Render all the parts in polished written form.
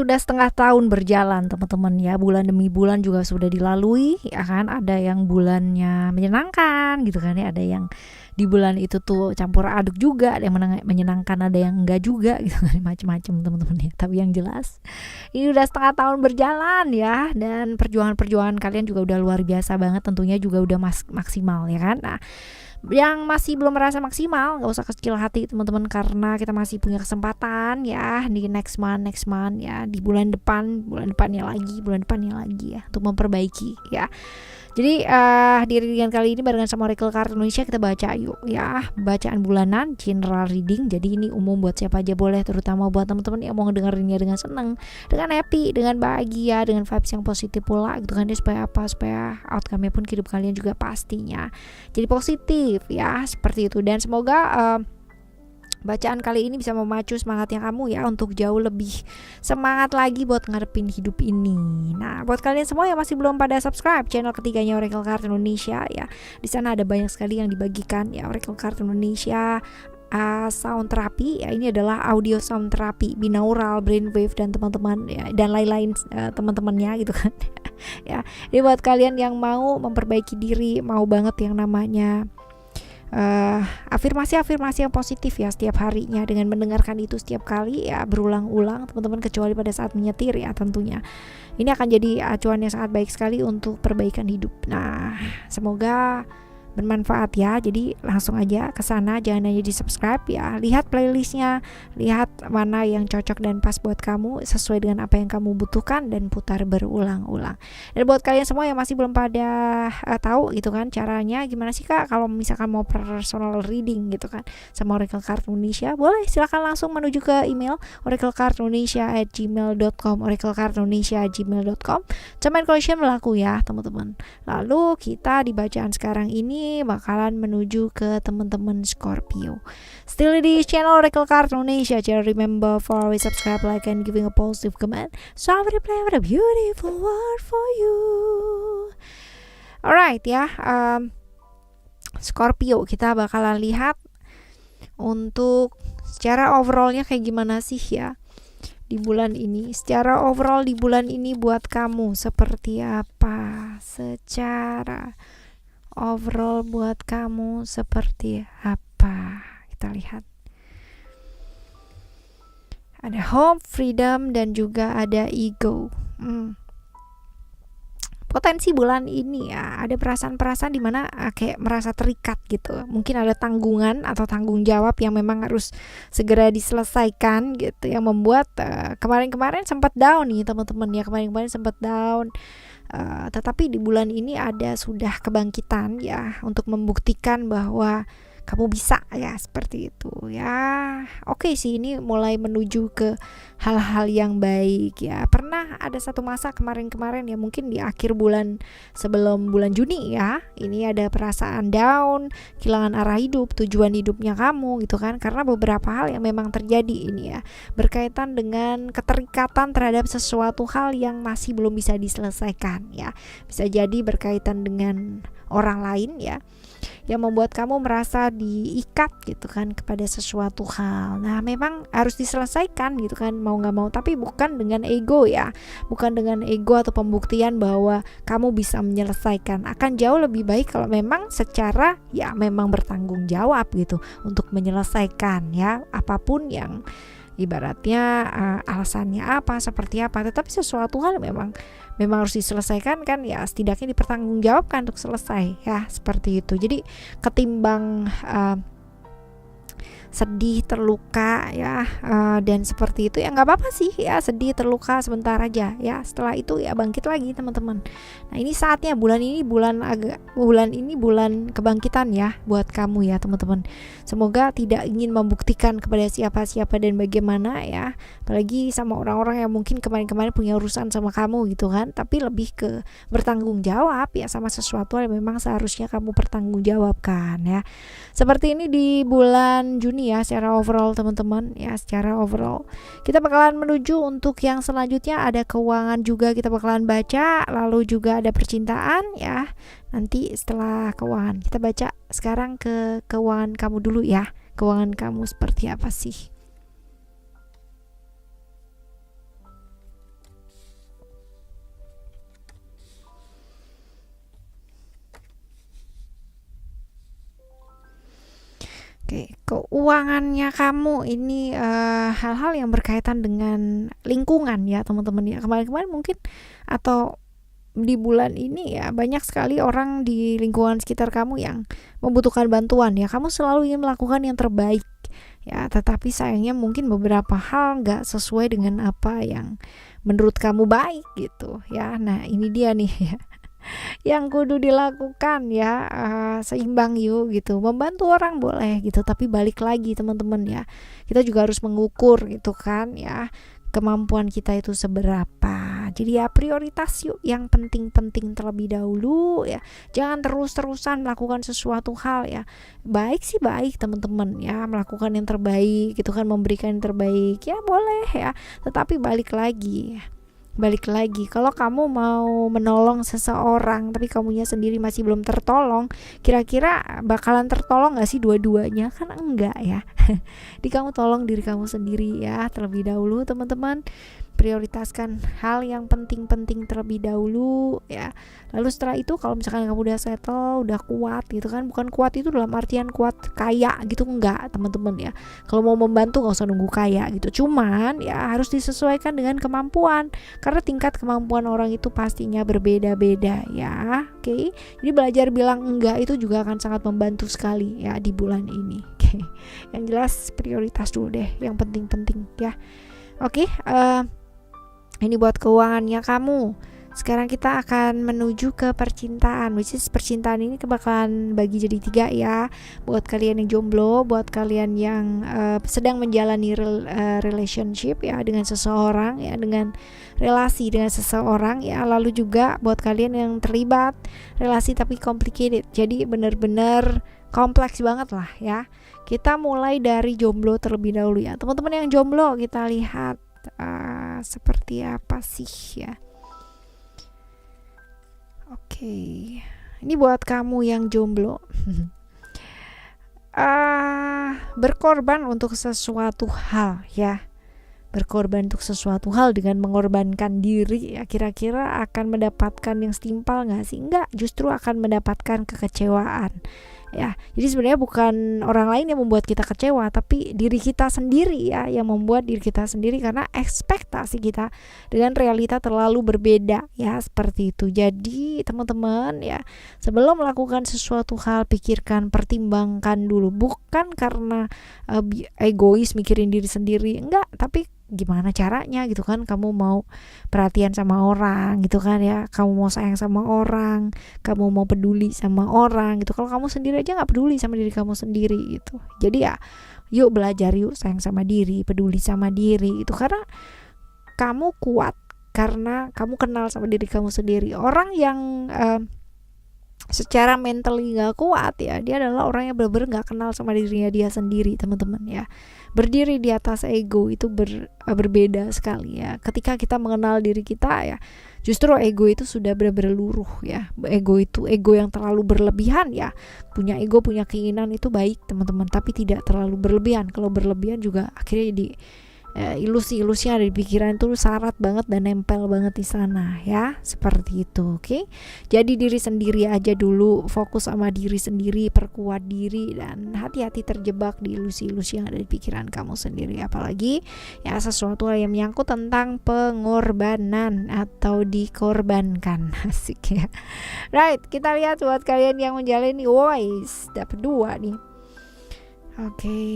sudah setengah tahun berjalan teman-teman ya, bulan demi bulan juga sudah dilalui ya kan. Ada yang bulannya menyenangkan gitu kan ya, ada yang di bulan itu tuh campur aduk juga, ada yang menyenangkan, ada yang enggak juga gitu kan, macam-macam teman-teman ya. Tapi yang jelas ini udah setengah tahun berjalan ya, dan perjuangan-perjuangan kalian juga udah luar biasa banget, tentunya juga udah maksimal ya kan. Nah, yang masih belum merasa maksimal nggak usah kecil hati teman-teman, karena kita masih punya kesempatan ya di next month ya, di bulan depannya lagi ya, untuk memperbaiki ya. Jadi di readingan kali ini barengan sama Oracle Card Indonesia kita baca yuk ya, bacaan bulanan general reading. Jadi ini umum buat siapa aja boleh, terutama buat teman-teman yang mau ngedengerinnya dengan seneng, dengan happy, dengan bahagia, dengan vibes yang positif pula gitu kan. Supaya apa? Supaya outcome-nya pun hidup kalian juga pastinya jadi positif ya, seperti itu. Dan semoga bacaan kali ini bisa memacu semangatnya kamu ya, untuk jauh lebih semangat lagi buat ngadepin hidup ini. Nah, buat kalian semua yang masih belum pada subscribe channel ketiganya Oracle Card Indonesia ya, di sana ada banyak sekali yang dibagikan ya. Oracle Card Indonesia sound therapy ya, ini adalah audio sound therapy, binaural, brainwave dan teman-teman ya, dan lain-lain teman-temannya gitu kan. Ya, jadi buat kalian yang mau memperbaiki diri, mau banget yang namanya afirmasi yang positif ya setiap harinya, dengan mendengarkan itu setiap kali ya, berulang-ulang teman-teman, kecuali pada saat menyetir ya tentunya. Ini akan jadi acuan yang sangat baik sekali untuk perbaikan hidup. Nah, semoga bermanfaat ya. Jadi langsung aja ke sana, jangan hanya di subscribe ya, lihat playlistnya, lihat mana yang cocok dan pas buat kamu, sesuai dengan apa yang kamu butuhkan, dan putar berulang-ulang. Dan buat kalian semua yang masih belum pada tahu gitu kan caranya gimana sih Kak kalau misalkan mau personal reading gitu kan sama Oracle Card Indonesia, boleh silakan langsung menuju ke email oraclecardindonesia@gmail.com, oraclecardindonesia@gmail.com. Term and condition berlaku ya teman-teman. Lalu kita di bacaan sekarang ini bakalan menuju ke teman-teman Scorpio. Still di channel Oracle Card Indonesia. Jangan remember for always subscribe, like, and giving a positive comment. So I will play with a beautiful word for you. Alright ya, Scorpio, kita bakalan lihat untuk secara overallnya kayak gimana sih ya di bulan ini. Secara overall di bulan ini buat kamu seperti apa? Secara overall buat kamu seperti apa? Kita lihat. Ada hope, freedom, dan juga ada ego. Potensi bulan ini ya, ada perasaan-perasaan dimana kayak merasa terikat gitu. Mungkin ada tanggungan atau tanggung jawab yang memang harus segera diselesaikan gitu, yang membuat kemarin-kemarin sempat down nih teman-teman ya, kemarin-kemarin sempat down. Tetapi di bulan ini ada sudah kebangkitan ya, untuk membuktikan bahwa kamu bisa ya, seperti itu ya. Oke sih, ini mulai menuju ke hal-hal yang baik ya. Pernah ada satu masa kemarin-kemarin ya, mungkin di akhir bulan sebelum bulan Juni ya, ini ada perasaan down, kehilangan arah hidup, tujuan hidupnya kamu gitu kan, karena beberapa hal yang memang terjadi ini ya, berkaitan dengan keterikatan terhadap sesuatu hal yang masih belum bisa diselesaikan ya. Bisa jadi berkaitan dengan orang lain ya, yang membuat kamu merasa diikat gitu kan kepada sesuatu hal. Nah, memang harus diselesaikan gitu kan, mau nggak mau, tapi bukan dengan ego ya, bukan dengan ego atau pembuktian bahwa kamu bisa menyelesaikan. Akan jauh lebih baik kalau memang secara ya memang bertanggung jawab gitu untuk menyelesaikan ya, apapun yang ibaratnya alasannya apa, seperti apa, tetapi sesuatu hal memang harus diselesaikan kan ya, setidaknya dipertanggungjawabkan untuk selesai ya, seperti itu. Jadi ketimbang sedih, terluka ya, dan seperti itu ya, nggak apa-apa sih ya, sedih, terluka sebentar aja ya, setelah itu ya bangkit lagi teman-teman. Nah, ini saatnya, bulan ini bulan kebangkitan ya buat kamu ya teman-teman. Semoga tidak ingin membuktikan kepada siapa-siapa dan bagaimana ya, apalagi sama orang-orang yang mungkin kemarin-kemarin punya urusan sama kamu gitu kan, tapi lebih ke bertanggung jawab ya sama sesuatu yang memang seharusnya kamu pertanggungjawabkan ya. Seperti ini di bulan Juni ya, secara overall teman-teman ya, secara overall kita bakalan menuju untuk yang selanjutnya. Ada keuangan juga kita bakalan baca, lalu juga ada percintaan ya, nanti setelah keuangan. Kita baca sekarang ke keuangan kamu dulu ya, keuangan kamu seperti apa sih. keuangannya kamu ini hal-hal yang berkaitan dengan lingkungan ya teman-teman ya. Kemarin-kemarin mungkin atau di bulan ini ya banyak sekali orang di lingkungan sekitar kamu yang membutuhkan bantuan ya. Kamu selalu ingin melakukan yang terbaik ya, tetapi sayangnya mungkin beberapa hal nggak sesuai dengan apa yang menurut kamu baik gitu ya. Nah ini dia nih ya yang kudu dilakukan ya, seimbang yuk gitu. Membantu orang boleh gitu, tapi balik lagi teman-teman ya, kita juga harus mengukur gitu kan ya, kemampuan kita itu seberapa. Jadi ya prioritas yuk yang penting-penting terlebih dahulu ya. Jangan terus-terusan melakukan sesuatu hal ya. Baik sih baik teman-teman ya, melakukan yang terbaik gitu kan, memberikan yang terbaik ya boleh ya. Tetapi balik lagi kalau kamu mau menolong seseorang tapi kamunya sendiri masih belum tertolong, kira-kira bakalan tertolong gak sih dua-duanya? Kan enggak ya. Jadi kamu tolong diri kamu sendiri ya terlebih dahulu teman-teman. Prioritaskan hal yang penting-penting terlebih dahulu ya. Lalu setelah itu kalau misalkan kamu udah settle, udah kuat gitu kan, bukan kuat itu dalam artian kuat kaya gitu, enggak teman-teman ya. Kalau mau membantu gak usah nunggu kaya gitu, cuman ya harus disesuaikan dengan kemampuan, karena tingkat kemampuan orang itu pastinya berbeda-beda ya. Oke, jadi belajar bilang enggak itu juga akan sangat membantu sekali ya di bulan ini. Oke, yang jelas prioritas dulu deh yang penting-penting ya. Oke, ini buat keuangannya kamu. Sekarang kita akan menuju ke percintaan, which is percintaan ini bakalan bagi jadi 3 ya. Buat kalian yang jomblo, buat kalian yang sedang menjalani relationship ya dengan seseorang ya, dengan relasi dengan seseorang ya. Lalu juga buat kalian yang terlibat relasi tapi complicated, jadi benar-benar kompleks banget lah ya. Kita mulai dari jomblo terlebih dahulu ya. Teman-teman yang jomblo, kita lihat seperti apa sih ya. Oke, ini buat kamu yang jomblo. Berkorban untuk sesuatu hal ya. Berkorban untuk sesuatu hal dengan mengorbankan diri ya, kira-kira akan mendapatkan yang setimpal gak sih? Enggak, justru akan mendapatkan kekecewaan ya. Jadi sebenarnya bukan orang lain yang membuat kita kecewa, tapi diri kita sendiri ya yang membuat diri kita sendiri, karena ekspektasi kita dengan realita terlalu berbeda ya, seperti itu. Jadi teman-teman ya, sebelum melakukan sesuatu hal pikirkan, pertimbangkan dulu, bukan karena egois mikirin diri sendiri, enggak, tapi gimana caranya gitu kan. Kamu mau perhatian sama orang gitu kan ya, kamu mau sayang sama orang, kamu mau peduli sama orang gitu. Kalau kamu sendiri aja gak peduli sama diri kamu sendiri gitu. Jadi ya yuk belajar yuk sayang sama diri, peduli sama diri itu, karena kamu kuat karena kamu kenal sama diri kamu sendiri. Orang yang secara mentally gak kuat ya, dia adalah orang yang benar-benar gak kenal sama dirinya dia sendiri teman-teman ya. Berdiri di atas ego itu berbeda sekali ya. Ketika kita mengenal diri kita ya, justru ego itu sudah benar-benar luruh ya. Ego itu ego yang terlalu berlebihan ya. Punya ego, punya keinginan itu baik teman-teman, tapi tidak terlalu berlebihan. Kalau berlebihan juga akhirnya jadi ilusi-ilusi yang ada di pikiran itu syarat banget dan nempel banget di sana ya, seperti itu. Oke, jadi diri sendiri aja dulu, fokus sama diri sendiri, perkuat diri, dan hati-hati terjebak di ilusi-ilusi yang ada di pikiran kamu sendiri, apalagi ya sesuatu yang menyangkut tentang pengorbanan atau dikorbankan. Asik ya. Right, kita lihat buat kalian yang menjalani voice, dapat 2 nih. Oke.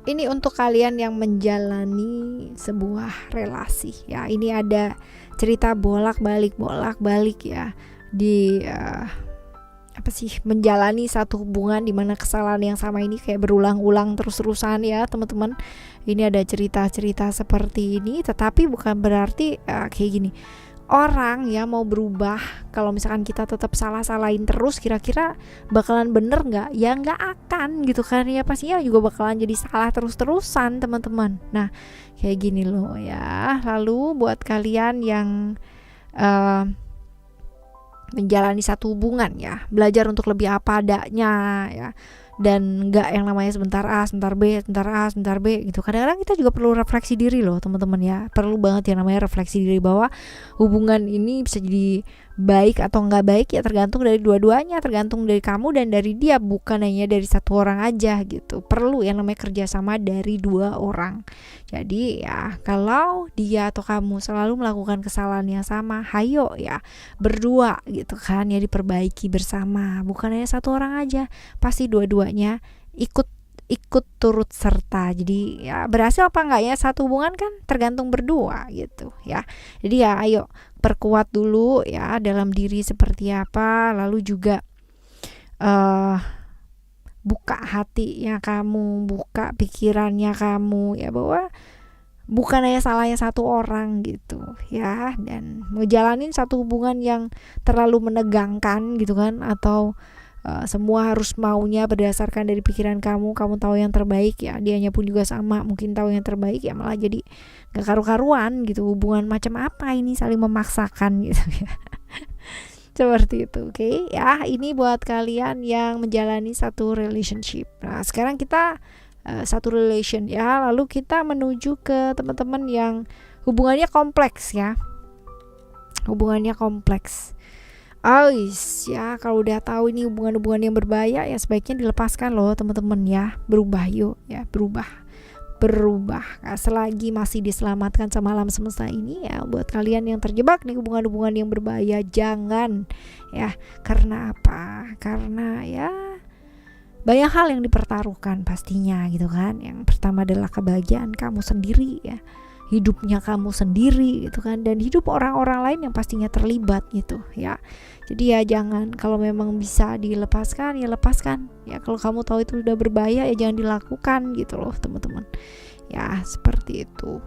Ini untuk kalian yang menjalani sebuah relasi ya. Ini ada cerita bolak-balik ya di menjalani satu hubungan di mana kesalahan yang sama ini kayak berulang-ulang terus-terusan ya teman-teman. Ini ada cerita-cerita seperti ini, tetapi bukan berarti kayak gini. Orang ya mau berubah kalau misalkan kita tetap salah-salahin terus, kira-kira bakalan bener gak? Ya gak akan gitu kan ya, pastinya juga bakalan jadi salah terus-terusan teman-teman. Nah kayak gini loh ya. Lalu buat kalian yang menjalani satu hubungan ya, belajar untuk lebih apa adanya ya, dan nggak yang namanya sebentar A, sebentar B, sebentar A, sebentar B gitu. Kadang-kadang kita juga perlu refleksi diri loh teman-teman ya. Perlu banget yang namanya refleksi diri, bahwa hubungan ini bisa jadi baik atau nggak baik ya tergantung dari dua-duanya, tergantung dari kamu dan dari dia, bukan hanya dari satu orang aja gitu. Perlu yang namanya kerjasama dari dua orang. Jadi ya kalau dia atau kamu selalu melakukan kesalahan yang sama, hayo ya berdua gitu kan ya, diperbaiki bersama, bukan hanya satu orang aja. Pasti dua-duanya ikut turut serta. Jadi ya berhasil apa enggak ya satu hubungan kan tergantung berdua gitu ya. Jadi ya ayo perkuat dulu ya dalam diri seperti apa, lalu juga buka hatinya kamu, buka pikirannya kamu ya, bahwa bukan hanya salahnya satu orang gitu ya. Dan ngejalanin satu hubungan yang terlalu menegangkan gitu kan, atau semua harus maunya berdasarkan dari pikiran kamu tahu yang terbaik ya, dianya pun juga sama mungkin tahu yang terbaik ya, malah jadi gak karu-karuan gitu. Hubungan macam apa ini, saling memaksakan gitu ya. Seperti itu, oke? Ya, ini buat kalian yang menjalani satu relationship. Nah, sekarang kita satu relation ya, lalu kita menuju ke teman-teman yang hubungannya kompleks ya. Hubungannya kompleks. Ya kalau udah tahu ini hubungan-hubungan yang berbahaya ya sebaiknya dilepaskan loh teman-teman ya. Berubah yuk ya, berubah. Nah, selagi masih diselamatkan sama alam semesta ini ya, buat kalian yang terjebak nih hubungan-hubungan yang berbahaya, jangan ya. Karena apa? Karena ya banyak hal yang dipertaruhkan pastinya gitu kan. Yang pertama adalah kebahagiaan kamu sendiri ya, hidupnya kamu sendiri gitu kan, dan hidup orang-orang lain yang pastinya terlibat gitu ya. Jadi ya jangan, kalau memang bisa dilepaskan ya lepaskan ya. Kalau kamu tahu itu udah berbahaya ya jangan dilakukan gitu loh teman-teman ya, seperti itu.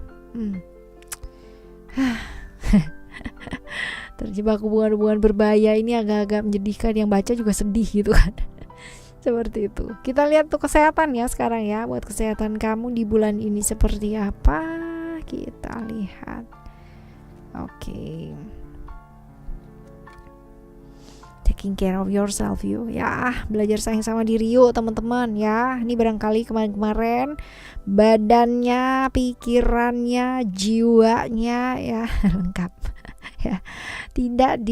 Terjebak hubungan-hubungan berbahaya ini agak-agak menyedihkan, yang baca juga sedih gitu kan. Seperti itu. Kita lihat tuh kesehatan ya sekarang ya, buat kesehatan kamu di bulan ini seperti apa. Kita lihat. Oke. Taking care of yourself yuk ya, belajar sayang sama diri yuk teman-teman ya. Ini barangkali kemarin-kemarin badannya, pikirannya, jiwanya ya lengkap ya, tidak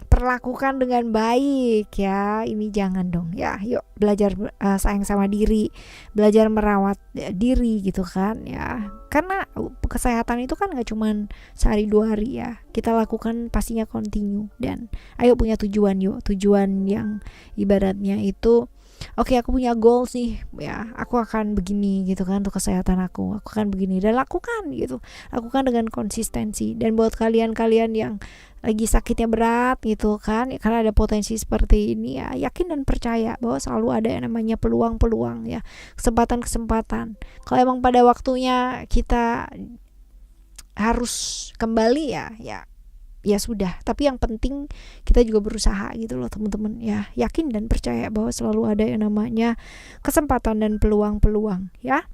perlakukan dengan baik ya. Ini jangan dong ya. Yuk belajar sayang sama diri, belajar merawat diri gitu kan ya. Karena kesehatan itu kan gak cuman sehari 2 hari ya, kita lakukan pastinya continue. Dan ayo punya tujuan yuk, tujuan yang ibaratnya itu oke, aku punya goals nih ya, aku akan begini gitu kan untuk kesehatan aku akan begini, dan lakukan gitu, lakukan dengan konsistensi. Dan buat kalian-kalian yang lagi sakitnya berat gitu kan, karena ada potensi seperti ini ya, yakin dan percaya bahwa selalu ada yang namanya peluang-peluang ya, kesempatan-kesempatan. Kalau emang pada waktunya kita harus kembali ya sudah, tapi yang penting kita juga berusaha gitu loh teman-teman ya. Yakin dan percaya bahwa selalu ada yang namanya kesempatan dan peluang-peluang ya.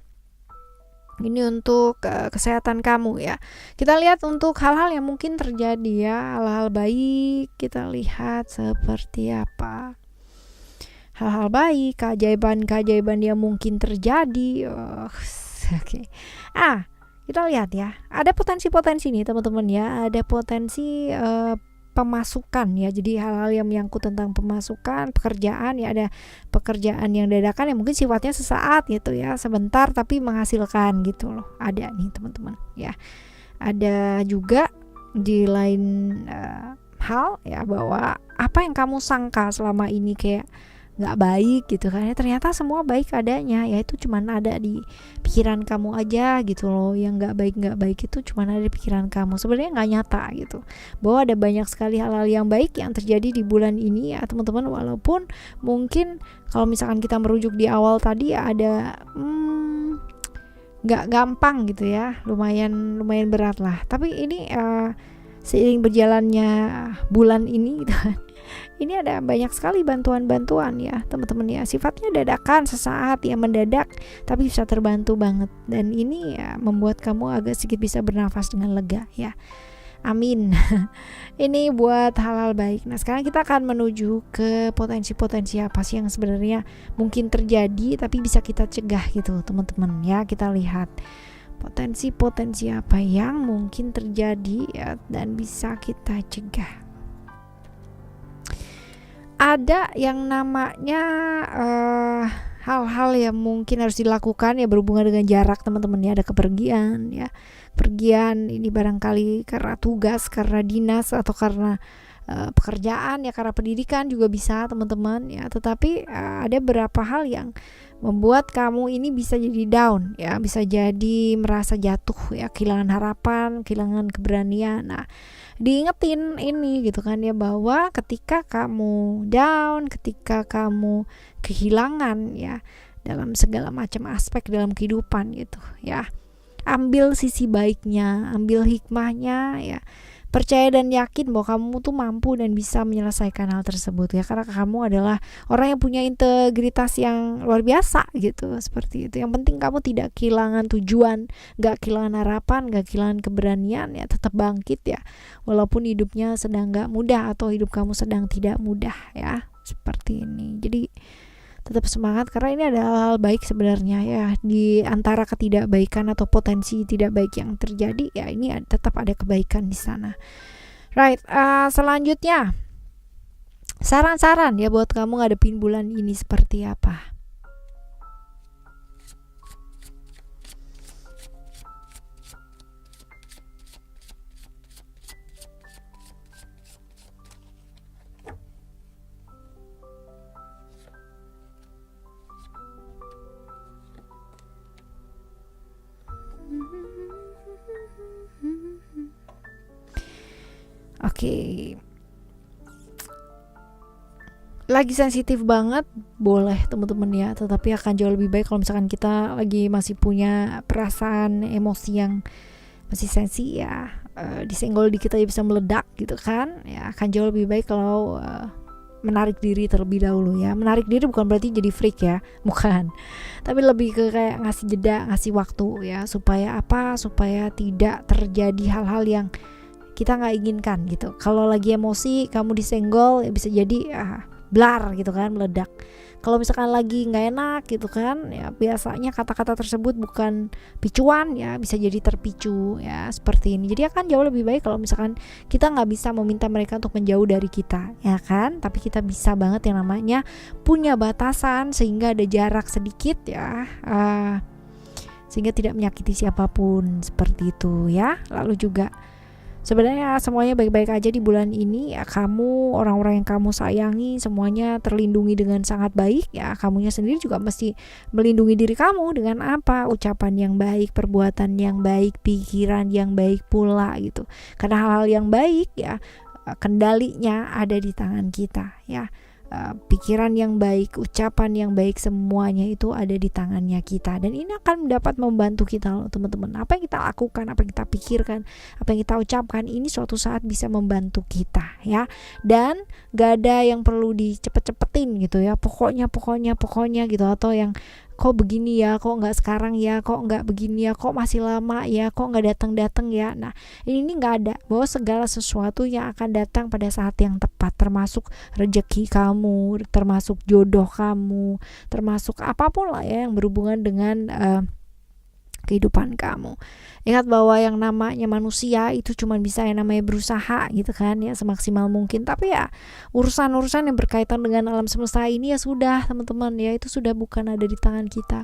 Ini untuk kesehatan kamu ya. Kita lihat untuk hal-hal yang mungkin terjadi ya, hal-hal baik, kita lihat seperti apa. Hal-hal baik, keajaiban-keajaiban yang mungkin terjadi. Oke. Kita lihat ya, ada potensi-potensi nih teman-teman ya, ada potensi pemasukan ya. Jadi hal-hal yang menyangkut tentang pemasukan, pekerjaan ya, ada pekerjaan yang dadakan yang mungkin sifatnya sesaat gitu ya, sebentar tapi menghasilkan gitu loh. Ada nih teman-teman ya. Ada juga di lain hal ya, bahwa apa yang kamu sangka selama ini kayak nggak baik gitu kan ya, ternyata semua baik adanya ya. Itu cuman ada di pikiran kamu aja gitu loh. Yang nggak baik itu cuman ada di pikiran kamu, sebenarnya nggak nyata gitu. Bahwa ada banyak sekali hal-hal yang baik yang terjadi di bulan ini ya teman-teman. Walaupun mungkin kalau misalkan kita merujuk di awal tadi ya, ada nggak gampang gitu ya, lumayan berat lah. Tapi ini seiring berjalannya bulan ini gitu kan, ini ada banyak sekali bantuan-bantuan ya teman-teman ya, sifatnya dadakan, sesaat ya, mendadak tapi bisa terbantu banget. Dan ini ya membuat kamu agak sedikit bisa bernafas dengan lega ya. Amin. Ini buat hal-hal baik. Nah sekarang kita akan menuju ke potensi-potensi apa sih yang sebenarnya mungkin terjadi tapi bisa kita cegah gitu teman-teman ya. Kita lihat Potensi-potensi apa yang mungkin terjadi ya, dan bisa kita cegah. Ada yang namanya hal-hal yang mungkin harus dilakukan ya berhubungan dengan jarak teman-teman ya. Ada kepergian ya. Pergian ini barangkali karena tugas, karena dinas, atau karena pekerjaan ya, karena pendidikan juga bisa teman-teman ya. Tetapi ada beberapa hal yang membuat kamu ini bisa jadi down ya, bisa jadi merasa jatuh ya, kehilangan harapan, kehilangan keberanian. Nah, diingetin ini gitu kan ya, bahwa ketika kamu down, ketika kamu kehilangan ya dalam segala macam aspek dalam kehidupan gitu ya, ambil sisi baiknya, ambil hikmahnya ya. Percaya dan yakin bahwa kamu tuh mampu dan bisa menyelesaikan hal tersebut ya, karena kamu adalah orang yang punya integritas yang luar biasa gitu, seperti itu. Yang penting kamu tidak kehilangan tujuan, gak kehilangan harapan, gak kehilangan keberanian ya, tetap bangkit ya, walaupun hidupnya sedang gak mudah atau hidup kamu sedang tidak mudah ya, seperti ini. Jadi tetap semangat, karena ini ada hal-hal baik sebenarnya ya, di antara ketidakbaikan atau potensi tidak baik yang terjadi ya, ini tetap ada kebaikan di sana. Right, selanjutnya saran-saran ya buat kamu ngadepin bulan ini seperti apa. Oke. Lagi sensitif banget, boleh teman-teman ya, tetapi akan jauh lebih baik kalau misalkan kita lagi masih punya perasaan emosi yang masih sensi ya, disenggol dikit aja bisa meledak gitu kan ya. Akan jauh lebih baik kalau menarik diri terlebih dahulu ya. Menarik diri bukan berarti jadi freak ya, bukan, tapi lebih ke kayak ngasih jeda, ngasih waktu ya, supaya apa, supaya tidak terjadi hal-hal yang kita nggak inginkan gitu. Kalau lagi emosi kamu disenggol ya, bisa jadi blar gitu kan, meledak. Kalau misalkan lagi nggak enak gitu kan ya, biasanya kata-kata tersebut bukan picuan ya, bisa jadi terpicu ya, seperti ini. Jadi akan jauh lebih baik kalau misalkan kita nggak bisa meminta mereka untuk menjauh dari kita ya kan, tapi kita bisa banget yang namanya punya batasan, sehingga ada jarak sedikit ya, sehingga tidak menyakiti siapapun, seperti itu ya. Lalu juga sebenarnya semuanya baik-baik aja di bulan ini ya. Kamu, orang-orang yang kamu sayangi, semuanya terlindungi dengan sangat baik ya. Kamunya sendiri juga mesti melindungi diri kamu dengan apa? Ucapan yang baik, perbuatan yang baik, pikiran yang baik pula gitu. Karena hal-hal yang baik ya, kendalinya ada di tangan kita ya. Pikiran yang baik, ucapan yang baik, semuanya itu ada di tangannya kita, dan ini akan dapat membantu kita loh teman-teman. Apa yang kita lakukan, apa yang kita pikirkan, apa yang kita ucapkan, ini suatu saat bisa membantu kita ya. Dan gak ada yang perlu dicepet-cepetin gitu ya, pokoknya gitu, atau yang kok begini ya, kok nggak sekarang ya, kok nggak begini ya, kok masih lama ya, kok nggak datang ya. Nah, ini nggak ada, bahwa segala sesuatu yang akan datang pada saat yang tepat, termasuk rezeki kamu, termasuk jodoh kamu, termasuk apapun lah ya yang berhubungan dengan kehidupan kamu. Ingat bahwa yang namanya manusia itu cuma bisa yang namanya berusaha gitu kan ya, semaksimal mungkin. Tapi ya urusan-urusan yang berkaitan dengan alam semesta ini ya sudah teman-teman ya, itu sudah bukan ada di tangan kita,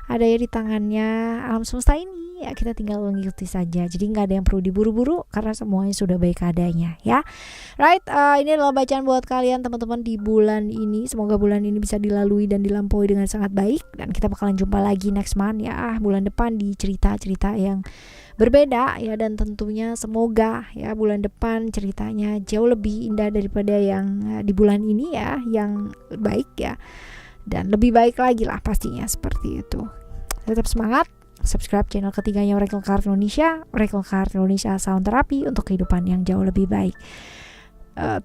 ada ya di tangannya alam semesta ini ya. Kita tinggal mengikuti saja, jadi nggak ada yang perlu diburu-buru karena semuanya sudah baik adanya ya. Right, ini adalah bacaan buat kalian teman-teman di bulan ini. Semoga bulan ini bisa dilalui dan dilampaui dengan sangat baik, dan kita bakalan jumpa lagi next month ya, bulan depan, di cerita-cerita yang berbeda ya. Dan tentunya semoga ya bulan depan ceritanya jauh lebih indah daripada yang di bulan ini ya, yang baik ya, dan lebih baik lagi lah pastinya, seperti itu. Tetap semangat, subscribe channel ketiganya Oracle Card Indonesia, Oracle Card Indonesia Sound Therapy, untuk kehidupan yang jauh lebih baik.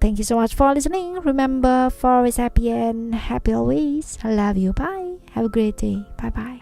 Thank you so much for listening. Remember, for always happy and happy always. I love you. Bye. Have a great day. Bye bye.